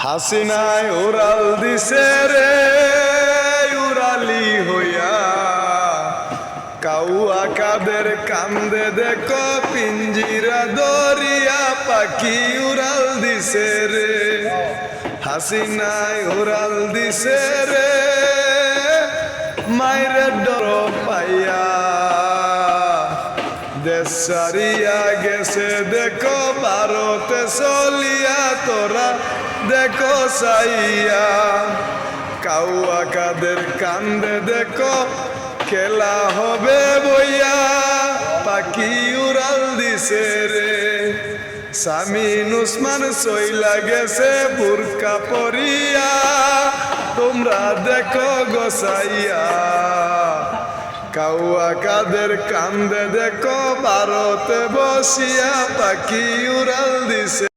হাসিনায় উড়াল দিছে রে উড়ালি হইয়া, কাউয়া কাদের কান্দে দেখো পিঞ্জিরা দরিয়া, পাখি উড়াল দিছে রে। হাসিনায় উড়াল দিছে রে মায়ের ডর পাইয়া, দেশ সারিয়া গেছে দেখো ভারতে চলিয়া, তোরা দেখো চাইয়া। কাউয়া কাদের কান্দে দেখো খেলা হবে বইয়া, পাখি উড়াল দিছে রে। সামিন উসমান সইলা গেছে বুরকা পরিয়া, তোমরা দেখো গোসাইয়া। কাউয়া কাদের কান্দে দেখো ভারতে বসিয়া, পাখি উড়াল দিছে।